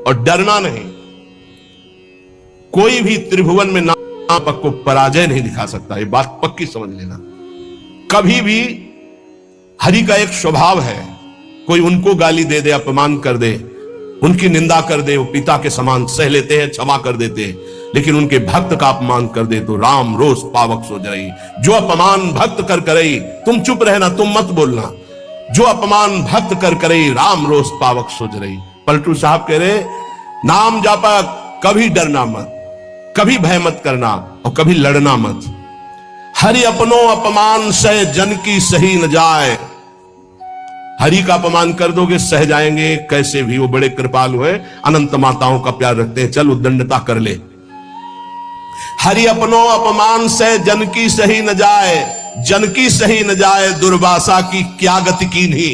और डरना नहीं। कोई भी त्रिभुवन में नापक को पराजय नहीं दिखा सकता, ये बात पक्की समझ लेना। कभी भी हरि का एक स्वभाव है, कोई उनको गाली दे दे, अपमान कर दे, उनकी निंदा कर दे, वो पिता के समान सह लेते हैं, क्षमा कर देते हैं। लेकिन उनके भक्त का अपमान कर दे तो राम रोष पावक सो जरई। जो अपमान भक्त कर करई, तुम चुप रहना, तुम मत बोलना। जो अपमान भक्त कर करई, राम रोष पावक सो जरई। पलटू साहब कह रहे, नाम जापा कभी डरना मत, कभी भय मत करना और कभी लड़ना मत। हरि अपनो अपमान सह जन की सही न जाए। हरि का अपमान कर दोगे सह जाएंगे कैसे भी, वो बड़े कृपालु हैं, अनंत माताओं का प्यार रखते हैं, चल उद्दंडता कर ले। हरि अपनो अपमान से जन की सही न जाए, जन की सही न जाए, दुर्वासा की क्या गति कीन्ही।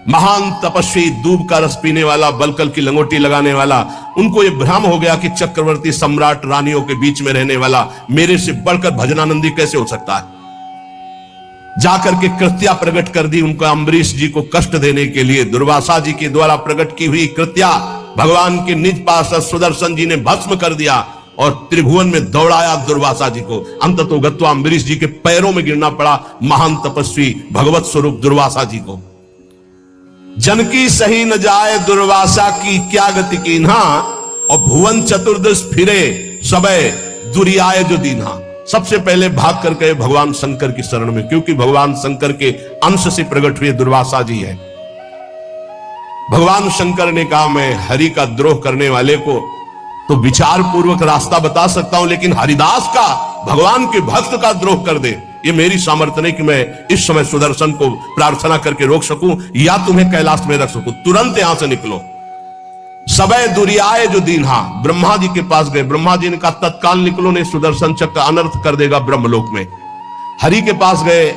महान तपस्वी, दूब का रस पीने वाला, बलकल की लंगोटी लगाने वाला, उनको यह भ्रम हो गया कि चक्रवर्ती सम्राट रानियों के बीच में रहने वाला मेरे से बढ़कर भजनानंदी कैसे हो सकता है। जाकर के कृत्या प्रकट कर दी उनका, अम्बरीश जी को कष्ट देने के लिए दुर्वासा जी के द्वारा प्रकट की हुई कृत्या भगवान के निज पार्षद सुदर्शन जी ने भस्म कर दिया और त्रिभुवन में दौड़ाया दुर्वासा जी को। अंततो गत्वा अम्बरीश जी के पैरों में गिरना पड़ा महान तपस्वी भगवत स्वरूप दुर्वासा जी को। जन की सही न जाए, दुर्वासा की क्या गति कीन्हा, और भुवन चतुर्दश फिरे सबे दुरियाए जो दीन्हा। सबसे पहले भाग कर गए भगवान शंकर की शरण में, क्योंकि भगवान शंकर के अंश से प्रकट हुए दुर्वासा जी है। भगवान शंकर ने कहा, मैं हरि का द्रोह करने वाले को तो विचार पूर्वक रास्ता बता सकता हूं, लेकिन हरिदास का, भगवान के भक्त का द्रोह कर दे, ये मेरी सामर्थ्य नहीं कि मैं इस समय सुदर्शन को प्रार्थना करके रोक सकूं या तुम्हें कैलाश में रख सकूं। तुरंत यहां से निकलो। सबे दुरियाए जो दीन्हा, ब्रह्मा जी के पास गए। ब्रह्मा जी ने कहा तत्काल निकलो, नहीं सुदर्शन चक्र अनर्थ कर देगा ब्रह्मलोक में। हरि के पास गए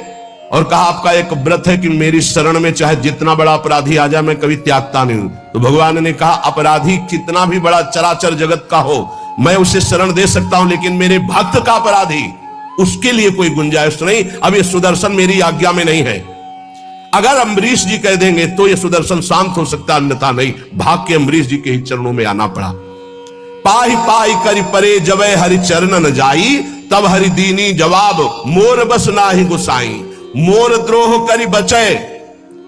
और कहा आपका एक व्रत है कि मेरी शरण में चाहे जितना बड़ा अपराधी आ जाए मैं कभी त्यागता नहीं हूं। तो भगवान ने कहा अपराधी कितना भी बड़ा चराचर जगत का हो मैं उसे शरण दे सकता हूं, लेकिन मेरे भक्त का अपराधी, उसके लिए कोई गुंजाइश नहीं। अब ये सुदर्शन मेरी आज्ञा में नहीं है। अगर अम्बरीश जी कह देंगे तो ये सुदर्शन शांत हो सकता, अन्यथा नहीं। भाग के अम्बरीश जी के ही चरणों में आना पड़ा। पाही पाही करि परे जबे हरि चरण न जाई, तब हरि दीनी जवाब मोर बस नाही गुसाई। मोर द्रोह करि बचे,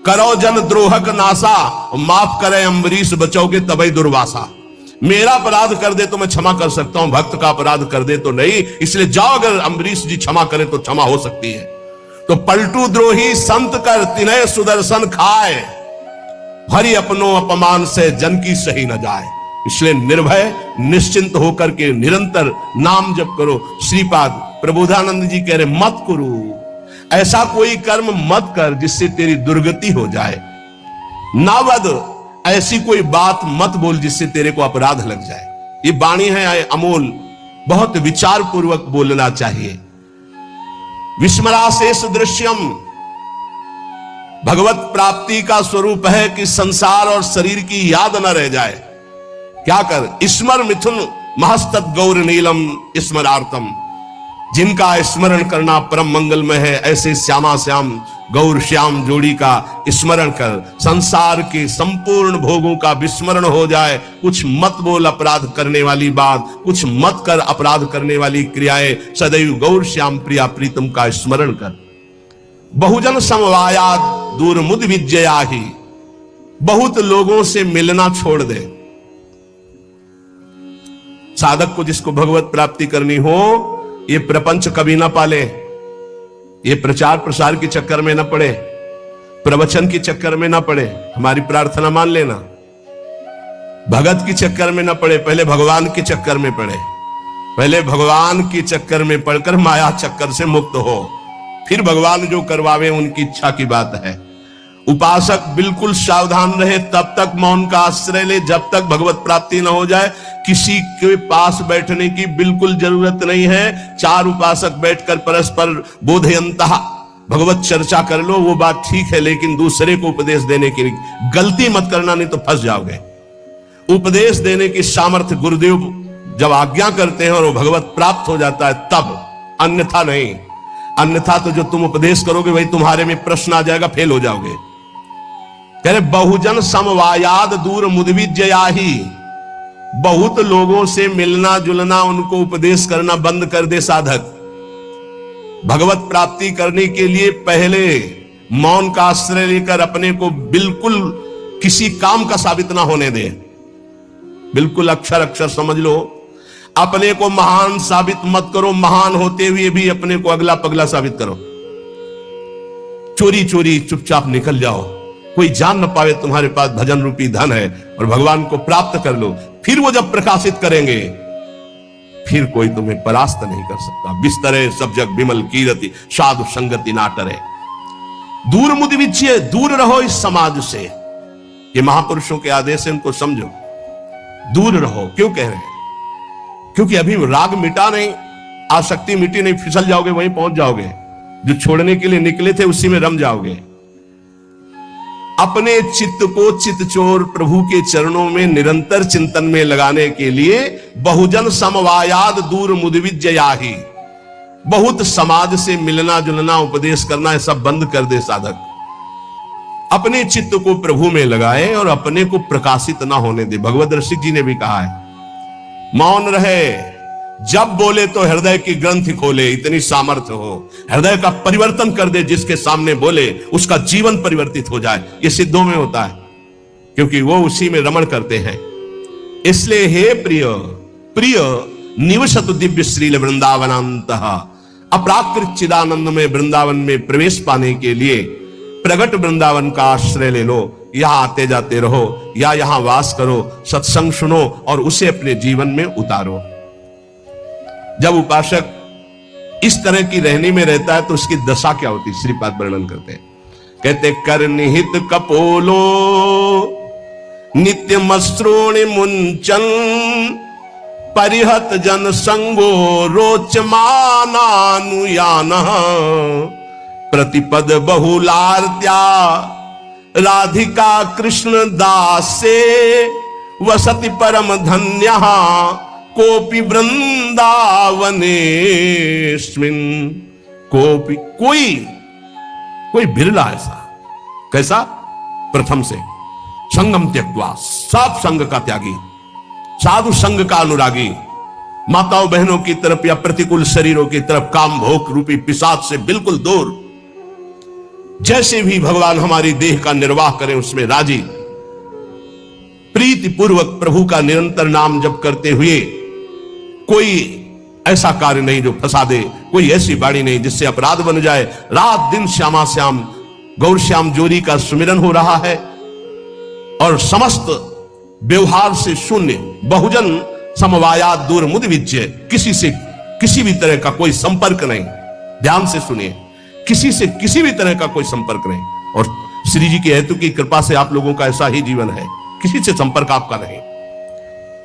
करो जन द्रोहक नासा, माफ करे अम्बरीश बचोगे तबई दुर्वासा। मेरा अपराध कर दे तो मैं क्षमा कर सकता हूं, भक्त का अपराध कर दे तो नहीं। इसलिए जाओ, अगर अम्बरीश जी क्षमा करें तो क्षमा हो सकती है। तो पलटू द्रोही संत कर तिन्हे सुदर्शन खाए, हरि अपनो अपमान से जन की सही न जाए। इसलिए निर्भय निश्चिंत होकर के निरंतर नाम जप करो। श्रीपाद प्रबोधानंद जी कह रहे मत करो, ऐसा कोई कर्म मत कर जिससे तेरी दुर्गति हो जाए। नावद, ऐसी कोई बात मत बोल जिससे तेरे को अपराध लग जाए। ये वाणी है अमोल, बहुत विचार पूर्वक बोलना चाहिए। विस्मराशेष दृश्यम, भगवत प्राप्ति का स्वरूप है कि संसार और शरीर की याद न रह जाए। क्या कर, स्मर मिथुन महस्तत् गौर नीलम स्मरार्थम। जिनका स्मरण करना परम मंगलमय है, ऐसे श्यामा श्याम गौर श्याम जोड़ी का स्मरण कर। संसार के संपूर्ण भोगों का विस्मरण हो जाए। कुछ मत बोल अपराध करने वाली बात, कुछ मत कर अपराध करने वाली क्रियाएं। सदैव गौर श्याम प्रिया प्रीतम का स्मरण कर। बहुजन समवाया दूर मुद विजया ही, बहुत लोगों से मिलना छोड़ दे। साधक को जिसको भगवत प्राप्ति करनी हो, ये प्रपंच कभी ना पाले, ये प्रचार प्रसार के चक्कर में ना पड़े, प्रवचन के चक्कर में ना पड़े। हमारी प्रार्थना मान लेना, भगत के चक्कर में ना पड़े, पहले भगवान के चक्कर में पड़े। पहले भगवान के चक्कर में पड़कर माया चक्कर से मुक्त हो, फिर भगवान जो करवावे उनकी इच्छा की बात है। उपासक बिल्कुल सावधान रहे, तब तक मौन का आश्रय ले जब तक भगवत प्राप्ति न हो जाए। किसी के पास बैठने की बिल्कुल जरूरत नहीं है। चार उपासक बैठकर परस्पर बोधयंतः भगवत चर्चा कर लो, वो बात ठीक है, लेकिन दूसरे को उपदेश देने की गलती मत करना, नहीं तो फंस जाओगे। उपदेश देने की सामर्थ्य गुरुदेव जब आज्ञा करते हैं और वो भगवत प्राप्त हो जाता है तब, अन्यथा नहीं। अन्यथा तो जो तुम उपदेश करोगे वही तुम्हारे में प्रश्न आ जाएगा, फेल हो जाओगे। कह रहे बहुजन समवायाद दूर मुदविज्जयाहि, बहुत लोगों से मिलना जुलना, उनको उपदेश करना बंद कर दे साधक। भगवत प्राप्ति करने के लिए पहले मौन का आश्रय लेकर अपने को बिल्कुल किसी काम का साबित ना होने दे। बिल्कुल अक्षर अक्षर समझ लो, अपने को महान साबित मत करो, महान होते हुए भी अपने को अगला पगला साबित करो। चोरी चोरी चुपचाप निकल जाओ, कोई जान न पावे तुम्हारे पास भजन रूपी धन है, और भगवान को प्राप्त कर लो। फिर वो जब प्रकाशित करेंगे फिर कोई तुम्हें परास्त नहीं कर सकता। बिस्तरे सब जग विमल कीरति, साधु संगति ना टरे। दूर मुदविज्य, दूर रहो इस समाज से। ये महापुरुषों के आदेश है, इनको समझो। दूर रहो, क्यों कह रहे हैं? क्योंकि अभी राग मिटा नहीं, आसक्ति मिटी नहीं, फिसल जाओगे, वहीं पहुंच जाओगे। जो छोड़ने के लिए निकले थे उसी में रम जाओगे। अपने चित्त को चित्तचोर प्रभु के चरणों में निरंतर चिंतन में लगाने के लिए बहुजन समवायाद दूर मुदविज्जयाहि, बहुत समाज से मिलना जुलना उपदेश करना है सब बंद कर दे साधक। अपने चित्त को प्रभु में लगाए और अपने को प्रकाशित ना होने दे। भगवत ऋषि जी ने भी कहा है, मौन रहे, जब बोले तो हृदय की ग्रंथि खोले, इतनी सामर्थ्य हो, हृदय का परिवर्तन कर दे। जिसके सामने बोले उसका जीवन परिवर्तित हो जाए। ये सिद्धों में होता है, क्योंकि वो उसी में रमण करते हैं। इसलिए हे प्रिय प्रिय निवसतु दिव्य श्रील वृंदावनांतः, अपराकृत चिदानंद में वृंदावन में प्रवेश पाने के लिए प्रगट वृंदावन का आश्रय ले लो। यहां आते जाते रहो या यहां वास करो, सत्संग सुनो और उसे अपने जीवन में उतारो। जब उपासक इस तरह की रहनी में रहता है तो उसकी दशा क्या होती है, श्रीपाद वर्णन करते हैं। कहते कर निहित कपोलो नित्य मस्त्रोणि मुंचन, परिहत जन संगो रोचमानानुयान, प्रतिपद बहुलार्त्या राधिका कृष्ण दास से, वसति परम धन्य कोपि वृंदावनेस्मिन्। कोपि, कोई बिरला ऐसा। कैसा? प्रथम से संगम त्यक्त्वा, सब संग का त्यागी, साधु संग का अनुरागी, माताओं बहनों की तरफ या प्रतिकूल शरीरों की तरफ काम भोग रूपी पिशाच से बिल्कुल दूर। जैसे भी भगवान हमारी देह का निर्वाह करें उसमें राजी, प्रीति पूर्वक प्रभु का निरंतर नाम जप करते हुए, कोई ऐसा कार्य नहीं जो फंसा दे, कोई ऐसी बाणी नहीं जिससे अपराध बन जाए। रात दिन श्यामा श्याम गौर श्याम जोरी का सुमिरन हो रहा है और समस्त व्यवहार से शून्य, बहुजन समवायात दूर मुदविज्य, किसी से किसी भी तरह का कोई संपर्क नहीं। ध्यान से सुनिए, किसी से किसी भी तरह का कोई संपर्क नहीं। और श्री जी के हेतु की कृपा से आप लोगों का ऐसा ही जीवन है, किसी से संपर्क आपका नहीं।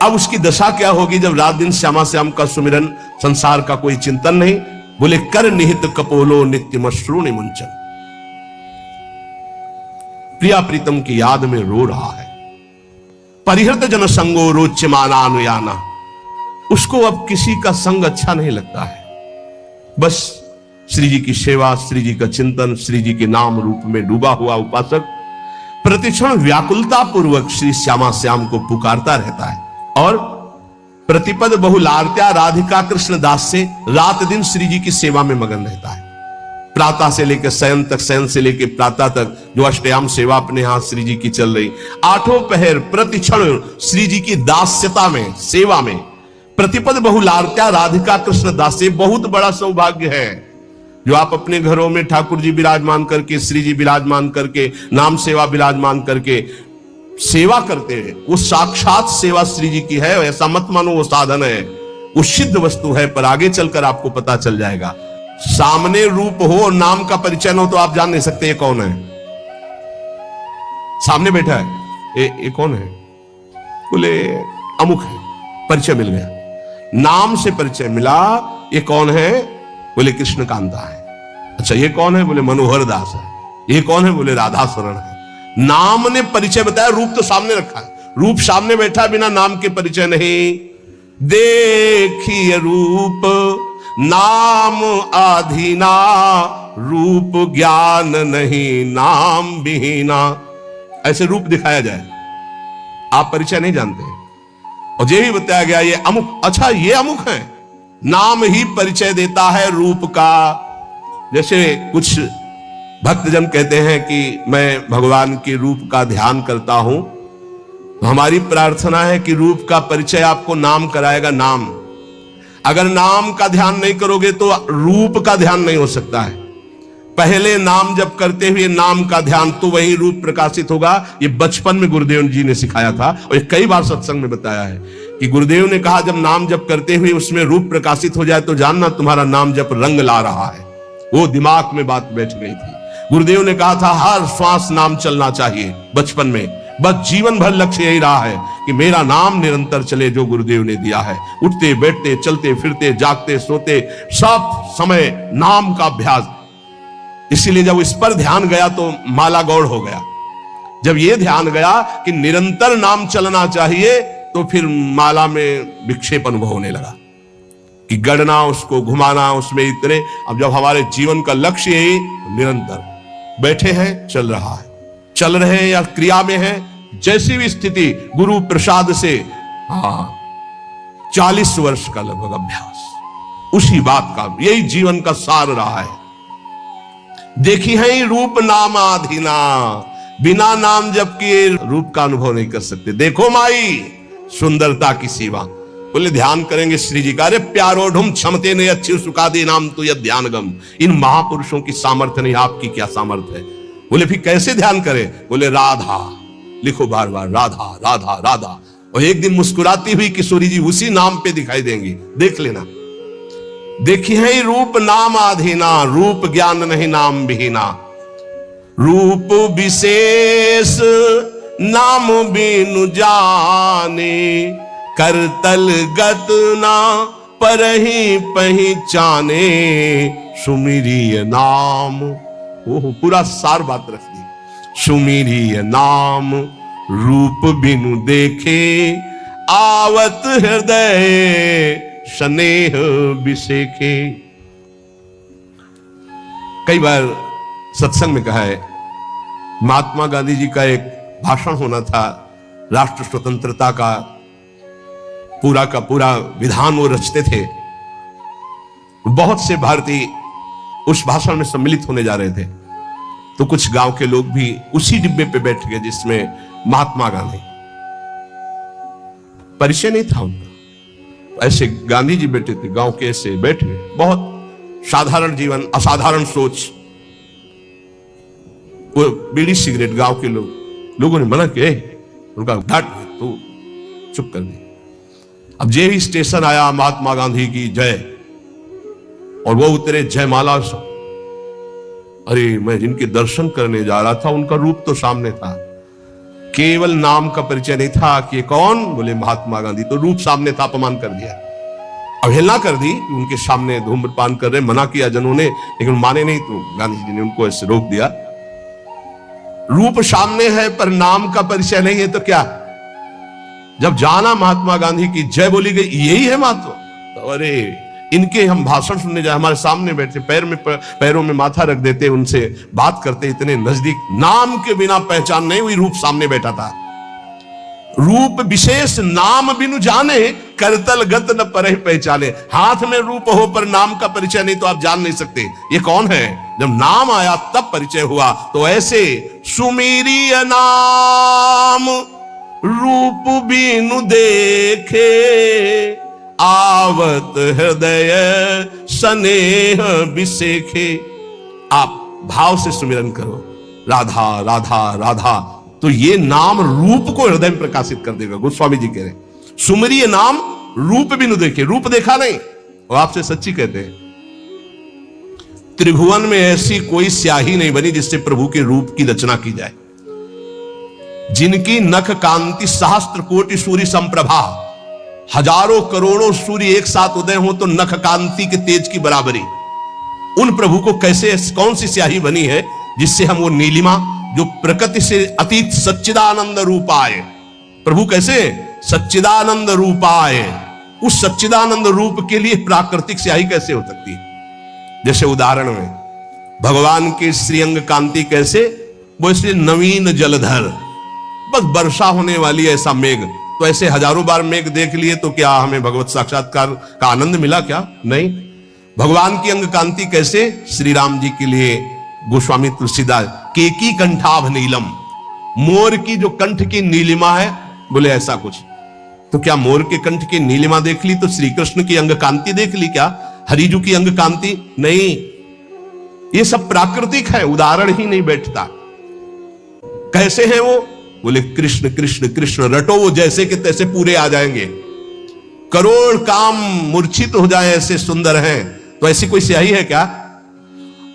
अब उसकी दशा क्या होगी जब रात दिन श्यामा श्याम का सुमिरन, संसार का कोई चिंतन नहीं। बोले कर निहित कपोलो नित्य मश्रूणि मुंचन, प्रिया प्रीतम की याद में रो रहा है। परिहृत जन संगो रोच्यमानानुयाना, उसको अब किसी का संग अच्छा नहीं लगता है। बस श्री जी की सेवा, श्री जी का चिंतन, श्री जी के नाम रूप में डूबा हुआ उपासक प्रतिक्षण व्याकुलता पूर्वक श्री श्यामा श्याम को पुकारता रहता है और प्रतिपद बहुलार्त्या राधिका कृष्ण दास से रात दिन श्री जी की सेवा में मगन रहता है। प्रातः से लेकर शयन तक, शयन से लेकर प्रातः तक जो अष्टयाम सेवा अपने यहां श्री जी की चल रही, आठों पहर प्रतिक्षण श्री जी की दास्यता में, सेवा में। प्रतिपद बहुलार्त्या राधिका कृष्ण दास से बहुत बड़ा सौभाग्य है जो आप अपने घरों में ठाकुर जी विराजमान करके, श्री जी विराजमान करके, नाम सेवा विराजमान करके सेवा करते हैं। वो साक्षात सेवा श्री जी की है। ऐसा मत मानो वो साधन है, वो सिद्ध वस्तु है, पर आगे चलकर आपको पता चल जाएगा। सामने रूप हो, नाम का परिचय न हो तो आप जान नहीं सकते ये कौन है। सामने बैठा है, ये कौन है? बोले अमुक है, परिचय मिल गया। नाम से परिचय मिला, ये कौन है? बोले कृष्ण कांता है। अच्छा ये कौन है? बोले मनोहर दास है। ये कौन है? बोले राधा शरण है। नाम ने परिचय बताया, रूप तो सामने रखा है। रूप सामने बैठा, बिना नाम के परिचय नहीं। देखिए रूप नाम आधीना, रूप ज्ञान नहीं नाम विहीना। ऐसे रूप दिखाया जाए, आप परिचय नहीं जानते, और ये भी बताया गया ये अमुक, अच्छा ये अमुक है, नाम ही परिचय देता है रूप का। जैसे कुछ भक्तजन कहते हैं कि मैं भगवान के रूप का ध्यान करता हूं, तो हमारी प्रार्थना है कि रूप का परिचय आपको नाम कराएगा। नाम, अगर नाम का ध्यान नहीं करोगे तो रूप का ध्यान नहीं हो सकता है। पहले नाम जप करते हुए नाम का ध्यान, तो वही रूप प्रकाशित होगा। ये बचपन में गुरुदेव जी ने सिखाया था, और ये कई बार सत्संग में बताया है कि गुरुदेव ने कहा जब नाम जप करते हुए उसमें रूप प्रकाशित हो जाए तो जानना तुम्हारा नाम जप रंग ला रहा है। वो दिमाग में बात बैठ गई थी। गुरुदेव ने कहा था हर श्वास नाम चलना चाहिए बचपन में, बस जीवन भर लक्ष्य यही रहा है कि मेरा नाम निरंतर चले, जो गुरुदेव ने दिया है। उठते बैठते, चलते फिरते, जागते सोते, सब समय नाम का अभ्यास। इसीलिए जब इस पर ध्यान गया तो माला गौड़ हो गया। जब यह ध्यान गया कि निरंतर नाम चलना चाहिए, तो फिर माला में विक्षेप अनुभव होने लगा कि गढ़ना, उसको घुमाना, उसमें इतने। अब जब हमारे जीवन का लक्ष्य यही निरंतर बैठे हैं, चल रहा है, चल रहे हैं या क्रिया में है, जैसी भी स्थिति, गुरु प्रसाद से 40 वर्ष का लगभग अभ्यास, उसी बात का, यही जीवन का सार रहा है। देखी है रूप नाम आधीना, बिना नाम जप किए रूप का अनुभव नहीं कर सकते। देखो माई सुंदरता की सेवा, बोले ध्यान करेंगे श्री जी का। अरे प्यारो ढुम क्षमते ने अच्छी सुखादी नाम तो यह ध्यान गम। इन महापुरुषों की सामर्थ्य नहीं, आपकी क्या सामर्थ्य है। बोले फिर कैसे ध्यान करें। बोले राधा लिखो, बार बार राधा राधा राधा, और एक दिन मुस्कुराती हुई किशोरी जी उसी नाम पे दिखाई देंगी, देख लेना। देखी है रूप नाम आधीना, रूप ज्ञान नहीं नाम विहीना। रूप विशेष नाम बिनु जाने, करतल गत ना परहि पहचाने। सुमिरिय नाम, ओह पूरा सार बात रख दी। सुमिरिय नाम रूप बिनु देखे, आवत हृदय स्नेह बिसेखे। कई बार सत्संग में कहा है, महात्मा गांधी जी का एक भाषण होना था, राष्ट्र स्वतंत्रता का पूरा विधान वो रचते थे। बहुत से भारतीय उस भाषण में सम्मिलित होने जा रहे थे, तो कुछ गांव के लोग भी उसी डिब्बे पे बैठ गए जिसमें महात्मा गांधी। परिचय नहीं था उनका, ऐसे गांधी जी बैठे थे, गांव के ऐसे बैठे, बहुत साधारण जीवन, असाधारण सोच। वो बीड़ी सिगरेट गांव के लोगों ने मना किया, उनका घाट तो चुप कर दी। अब जे ही स्टेशन आया, महात्मा गांधी की जय, और वो उतरे जयमाला। अरे मैं जिनके दर्शन करने जा रहा था उनका रूप तो सामने था, केवल नाम का परिचय नहीं था कि कौन। बोले महात्मा गांधी, तो रूप सामने था, अपमान कर दिया, अवहेलना कर दी। उनके सामने धूम्रपान कर रहे, मना किया जनों ने, लेकिन माने नहीं, तो गांधी जी ने उनको ऐसे रोक दिया। रूप सामने है पर नाम का परिचय नहीं है तो क्या। जब जाना महात्मा गांधी की जय बोली गई, यही है महत्व। तो अरे इनके हम भाषण सुनने जाए, हमारे सामने बैठे, पैरों में माथा रख देते, उनसे बात करते, इतने नजदीक, नाम के बिना पहचान नहीं हुई, रूप सामने बैठा था। रूप विशेष नाम बिनु जाने, करतल गत न परहि पहचाने। हाथ में रूप हो पर नाम का परिचय नहीं तो आप जान नहीं सकते ये कौन है। जब नाम आया तब परिचय हुआ। तो ऐसे सुमिरिय नाम रूप बिनु देखे, आवत हृदय स्नेह बिसेखे। आप भाव से सुमिरन करो, राधा राधा राधा, तो ये नाम रूप को हृदय में प्रकाशित कर देगा। गोस्वामी जी कह रहे हैं सुमिरिय नाम रूप बिनु देखे, रूप देखा नहीं। और आपसे सच्ची कहते हैं, त्रिभुवन में ऐसी कोई स्याही नहीं बनी जिससे प्रभु के रूप की रचना की जाए। जिनकी नख कांति सहस्त्र कोटि सूर्य संप्रभा, हजारों करोड़ों सूर्य एक साथ उदय हो तो नख कांति के तेज की बराबरी। उन प्रभु को कैसे, कौन सी स्याही बनी है जिससे हम वो नीलिमा जो प्रकृति से अतीत सच्चिदानंद रूपाय, प्रभु कैसे सच्चिदानंद रूपाय, उस सच्चिदानंद रूप के लिए प्राकृतिक स्याही कैसे हो सकती है। जैसे उदाहरण में भगवान के श्रीअंग कांति कैसे, वो इसलिए नवीन जलधर, बस वर्षा होने वाली ऐसा मेघ। तो ऐसे हजारों बार मेघ देख लिए तो क्या हमें भगवत साक्षात्कार का आनंद मिला क्या? नहीं। भगवान की अंग कांति कैसे? श्री राम जी के लिए गोस्वामी तुलसीदास, केकी कंठाभ नीलम, मोर की जो कंठ की नीलिमा है, बोले ऐसा कुछ। तो क्या मोर के कंठ की नीलिमा देख ली तो श्री कृष्ण की अंग कांति देख ली क्या? हरिजू की अंग कांति? नहीं, ये सब प्राकृतिक है, उदाहरण ही नहीं बैठता। कैसे हैं वो? बोले कृष्ण कृष्ण कृष्ण रटो, वो जैसे के तैसे पूरे आ जाएंगे। करोड़ काम मूर्छित हो जाए ऐसे सुंदर हैं। तो ऐसी कोई स्याही है क्या?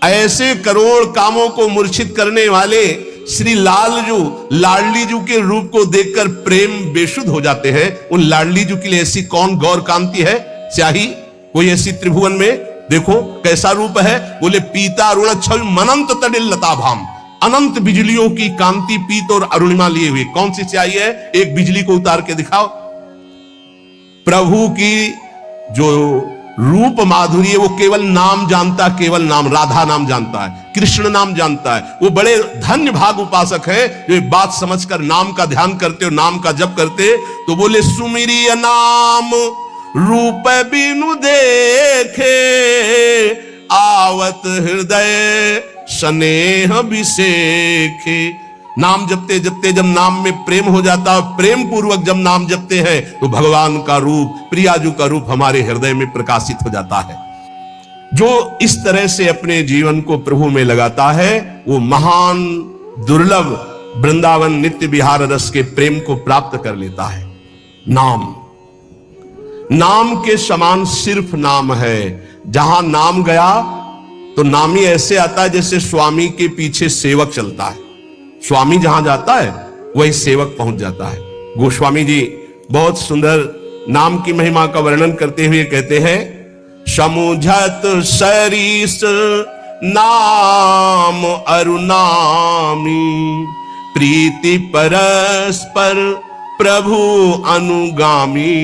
ऐसे करोड़ कामों को मूर्छित करने वाले श्री लालजू, लाडली जू के रूप को देखकर प्रेम बेशुद्ध हो जाते हैं। उन लाडली जू के लिए ऐसी कौन गौर कांति है, स्याही कोई ऐसी त्रिभुवन में? देखो कैसा रूप है। बोले पीता अरुण छवि मनंत तडिल लताभाम, अनंत बिजलियों की कांति पीत और अरुणिमा लिए हुए। कौन सी स्याही है? एक बिजली को उतार के दिखाओ। प्रभु की जो रूप माधुरी है वो केवल नाम जानता, केवल नाम, राधा नाम जानता है, कृष्ण नाम जानता है। वो बड़े धन्य भाग उपासक है जो एक बात समझकर नाम का ध्यान करते और नाम का जप करते। तो बोले सुमिरिय नाम रूप बिनु देखे, आवत हृदय स्नेह विसेखे। नाम जपते जपते जब नाम में प्रेम हो जाता है, प्रेम पूर्वक जब नाम जपते हैं तो भगवान का रूप, प्रियाजू का रूप हमारे हृदय में प्रकाशित हो जाता है। जो इस तरह से अपने जीवन को प्रभु में लगाता है वो महान दुर्लभ वृंदावन नित्य विहार रस के प्रेम को प्राप्त कर लेता है। नाम, नाम के समान सिर्फ नाम है। जहां नाम गया तो नामी ऐसे आता है जैसे स्वामी के पीछे सेवक चलता है। स्वामी जहां जाता है वही सेवक पहुंच जाता है। गोस्वामी जी बहुत सुंदर नाम की महिमा का वर्णन करते हुए कहते हैं, समुझत सरीस नाम अरुनामी, प्रीति परस्पर प्रभु अनुगामी,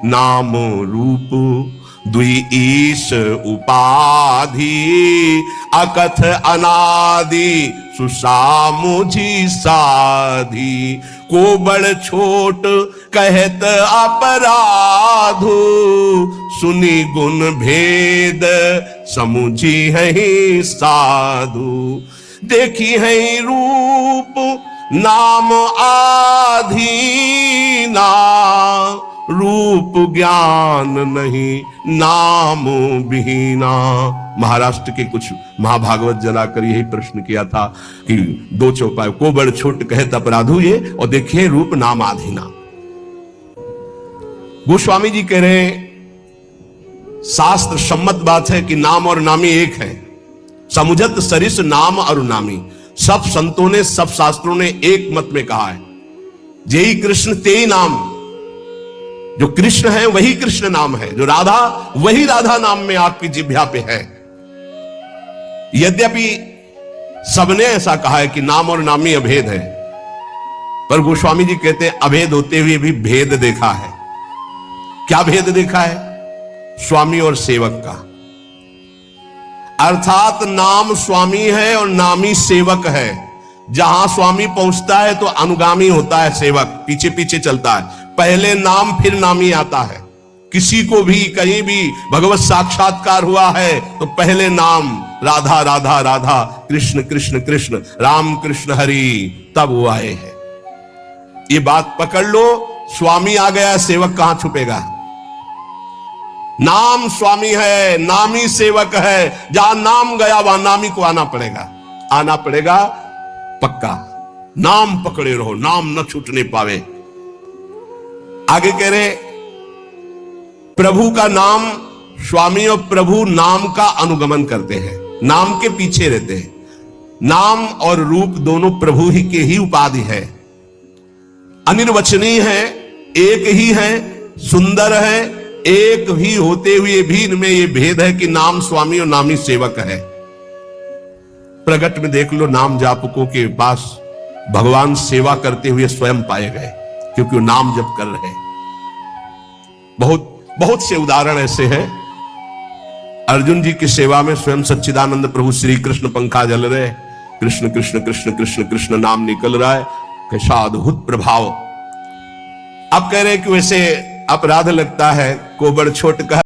नाम रूप द्वि ईश उपाधि, अकथ अनादि सुसामुझी साधी, को बड़ छोट कहत अपराधु, सुनी गुण भेद समुझी है साधु, देखी है रूप नाम आधीना, रूप ज्ञान नहीं नाम बिहीना। महाराष्ट्र के कुछ महाभागवत जलाकर यही प्रश्न किया था कि दो चौपाई, को बड़ छोट कहत अपराधु ये, और देखिए रूप नाम आधीना। गोस्वामी जी कह रहे हैं शास्त्र सम्मत बात है कि नाम और नामी एक है। समुझत सरिस नाम और नामी, सब संतों ने, सब शास्त्रों ने एक मत में कहा है, जेई कृष्ण तेई नाम। जो कृष्ण है वही कृष्ण नाम है, जो राधा वही राधा नाम में आपकी जिह्वा पे है। यद्यपि सबने ऐसा कहा है कि नाम और नामी अभेद है, पर गोस्वामी जी कहते हैं अभेद होते हुए भी भेद देखा है। क्या भेद देखा है? स्वामी और सेवक का। अर्थात नाम स्वामी है और नामी सेवक है। जहां स्वामी पहुंचता है तो अनुगामी होता है सेवक, पीछे पीछे चलता है। पहले नाम फिर नामी आता है। किसी को भी कहीं भी भगवत साक्षात्कार हुआ है तो पहले नाम राधा राधा राधा, कृष्ण कृष्ण कृष्ण, राम कृष्ण हरि, तब वो आए हैं। ये बात पकड़ लो। स्वामी आ गया, सेवक कहां छुपेगा? नाम स्वामी है, नामी सेवक है। जहां नाम गया वहां नामी को आना पड़ेगा, आना पड़ेगा पक्का। नाम पकड़े रहो, नाम न छूटने पावे। आगे कह रहे प्रभु का नाम, स्वामी और प्रभु नाम का अनुगमन करते हैं, नाम के पीछे रहते हैं। नाम और रूप दोनों प्रभु ही के ही उपाधि है, अनिर्वचनीय है, एक ही है, सुंदर है। एक ही होते हुए भी इनमें यह भेद है कि नाम स्वामी और नामी सेवक है। प्रगट में देख लो, नाम जापकों के पास भगवान सेवा करते हुए स्वयं पाए गए, क्योंकि वो नाम जप कर रहे हैं। बहुत बहुत से उदाहरण ऐसे हैं। अर्जुन जी की सेवा में स्वयं सच्चिदानंद प्रभु श्री कृष्ण पंखा जल रहे, कृष्ण कृष्ण कृष्ण कृष्ण कृष्ण नाम निकल रहा है। कैसा अद्भुत प्रभाव। आप कह रहे हैं कि वैसे अपराध लगता है, कोबड़ छोट कह